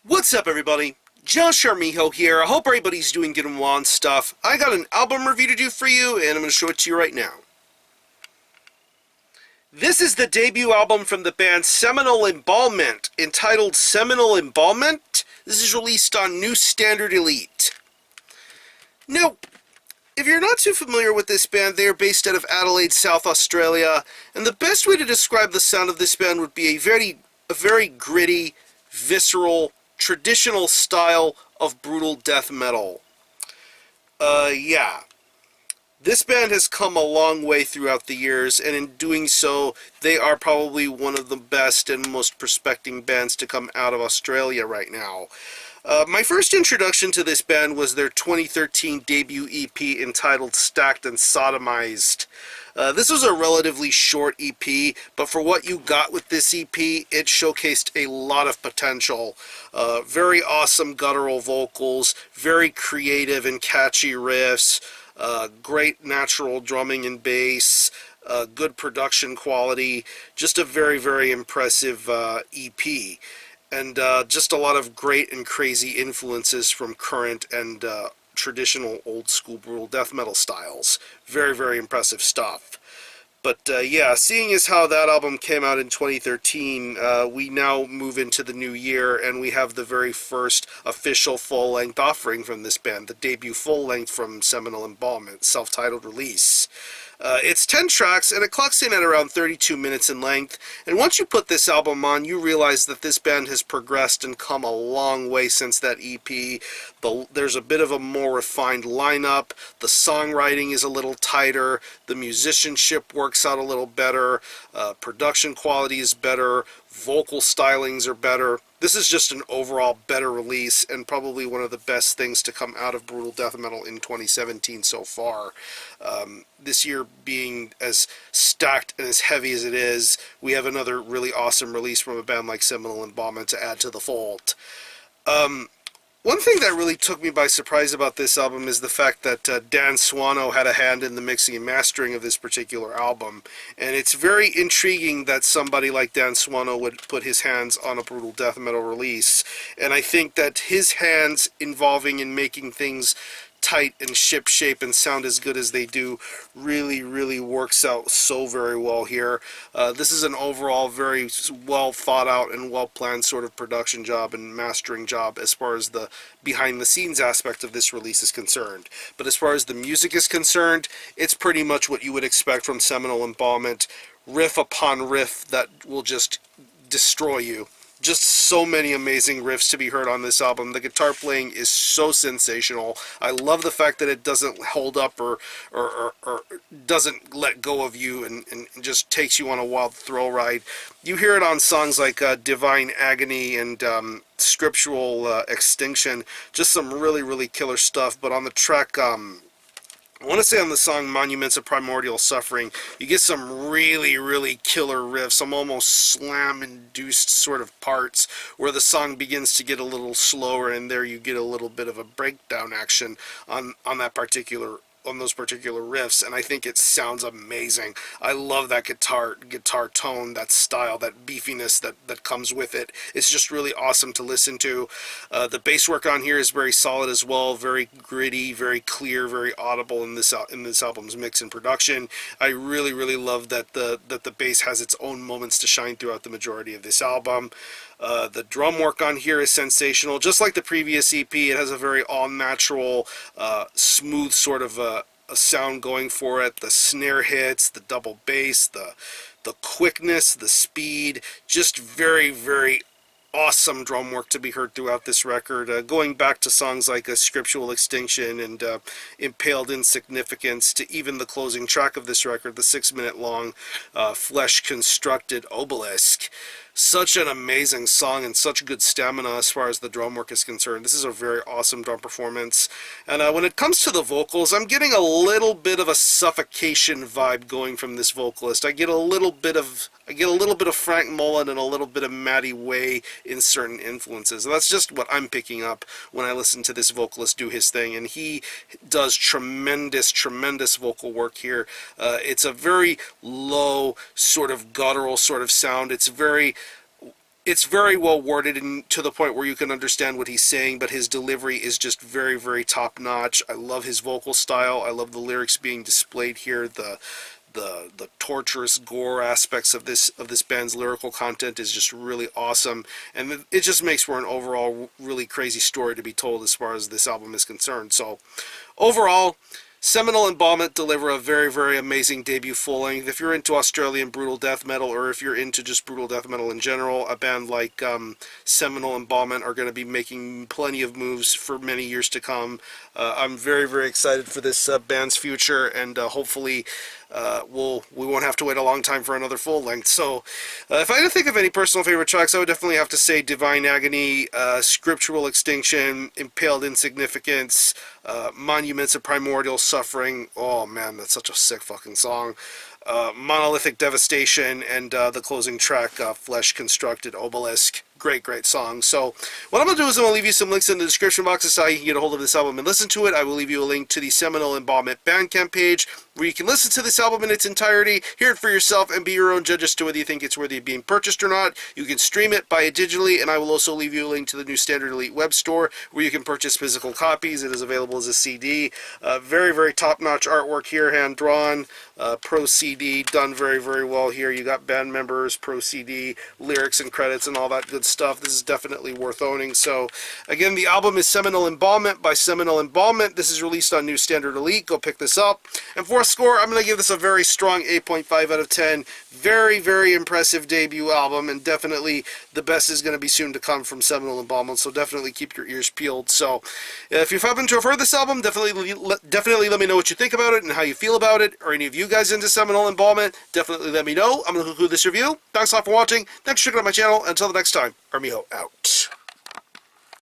What's up, everybody? Josh Armijo here. I hope everybody's doing good and well and stuff. I got an album review to do for you, and I'm going to show it to you right now. This is the debut album from the band Seminal Embalmment, entitled Seminal Embalmment. This is released on New Standard Elite. Now, if you're not too familiar with this band, they are based out of Adelaide, South Australia, and the best way to describe the sound of this band would be a very gritty, visceral, traditional style of brutal death metal. Yeah. This band has come a long way throughout the years, and in doing so, they are probably one of the best and most prospecting bands to come out of Australia right now. My first introduction to this band was their 2013 debut EP entitled Stacked and Sodomized. This was a relatively short EP, but for what you got with this EP, it showcased a lot of potential. Very awesome guttural vocals, very creative and catchy riffs, great natural drumming and bass, good production quality, just a very impressive EP. And just a lot of great and crazy influences from current and traditional old school brutal death metal styles. Very impressive stuff. But yeah, seeing as how that album came out in 2013, we now move into the new year, and we have the very first official full-length offering from this band, the debut full-length from Seminal Embalmment, self-titled release. It's 10 tracks, and it clocks in at around 32 minutes in length, and once you put this album on, you realize that this band has progressed and come a long way since that EP. There's a bit of a more refined lineup, the songwriting is a little tighter, the musicianship works out a little better, production quality is better, vocal stylings are better. This is just an overall better release, and probably one of the best things to come out of brutal death metal in 2017 so far. This year being as stacked and as heavy as it is, we have another really awesome release from a band like Seminal Embalmment to add to the fold. One thing that really took me by surprise about this album is the fact that Dan Swano had a hand in the mixing and mastering of this particular album. And it's very intriguing that somebody like Dan Swano would put his hands on a brutal death metal release. And I think that his hands involving in making things tight and ship-shape and sound as good as they do really works out so very well here. This is an overall very well thought out and well planned sort of production job and mastering job as far as the behind the scenes aspect of this release is concerned. But as far as the music is concerned, it's pretty much what you would expect from Seminal Embalmment, riff upon riff that will just destroy you. Just so many amazing riffs to be heard on this album. The guitar playing is so sensational. I love the fact that it doesn't hold up or doesn't let go of you and just takes you on a wild thrill ride. You hear it on songs like Divine Agony and Scriptural Extinction. Just some really killer stuff. But on the track, I want to say on the song Monuments of Primordial Suffering, you get some really killer riffs, some almost slam-induced sort of parts where the song begins to get a little slower, and there you get a little bit of a breakdown action on those particular riffs, and I think it sounds amazing. I love that guitar tone, that style, that beefiness that comes with it. It's just really awesome to listen to. The bass work on here is very solid as well, very gritty, very clear, very audible in this album's mix and production. I really love that the bass has its own moments to shine throughout the majority of this album. The drum work on here is sensational. Just like the previous EP, it has a very all-natural, smooth sort of a sound going for it. The snare hits, the double bass, the quickness, the speed, just very awesome drum work to be heard throughout this record. Going back to songs like Scriptural Extinction and Impaled Insignificance, to even the closing track of this record, the 6-minute long Flesh-Constructed Obelisk. Such an amazing song and such good stamina as far as the drum work is concerned. This is a very awesome drum performance. And when it comes to the vocals, I'm getting a little bit of a suffocation vibe going from this vocalist. I get a little bit of Frank Mullen and a little bit of Matty Way in certain influences. And that's just what I'm picking up when I listen to this vocalist do his thing. And he does tremendous vocal work here. It's a very low, sort of guttural sort of sound. It's very It's very well worded and to the point where you can understand what he's saying, but his delivery is just very, very top notch. I love his vocal style. I love the lyrics being displayed here. The torturous gore aspects of this band's lyrical content is just really awesome, and it just makes for an overall really crazy story to be told as far as this album is concerned. So overall, Seminal Embalmment deliver a very, very amazing debut full-length. If you're into Australian brutal death metal, or if you're into just brutal death metal in general, a band like Seminal Embalmment are going to be making plenty of moves for many years to come. I'm very, very excited for this band's future, and hopefully we won't have to wait a long time for another full length. So if I had to think of any personal favorite tracks, I would definitely have to say Divine Agony, Scriptural Extinction, Impaled Insignificance, Monuments of Primordial Suffering. Oh man, that's such a sick fucking song. Monolithic Devastation, and the closing track, Flesh Constructed Obelisk. Great song. So what I'm going to do is I'm going to leave you some links in the description box as to how you can get a hold of this album and listen to it. I will leave you a link to the Seminal Embalmment Bandcamp page where you can listen to this album in its entirety, hear it for yourself, and be your own judge as to whether you think it's worthy of being purchased or not. You can stream it, buy it digitally, and I will also leave you a link to the New Standard Elite web store where you can purchase physical copies. It is available as a CD. Very, very top-notch artwork here, hand-drawn, pro CD, done very, very well here. You got band members, pro CD, lyrics and credits and all that good stuff. This is definitely worth owning. So again, the album is Seminal Embalmment by Seminal Embalmment. This is released on New Standard Elite. Go pick this up. And for a score, I'm going to give this a very strong 8.5 out of 10. Very, very impressive debut album, and definitely the best is going to be soon to come from Seminal Embalmment, so definitely keep your ears peeled. So if you happen to have heard this album, definitely let me know what you think about it and how you feel about it. Or any of you guys into Seminal Embalmment, definitely let me know. I'm going to conclude this review. Thanks a lot for watching. Thanks for checking out my channel. Until the next time, Armijo out.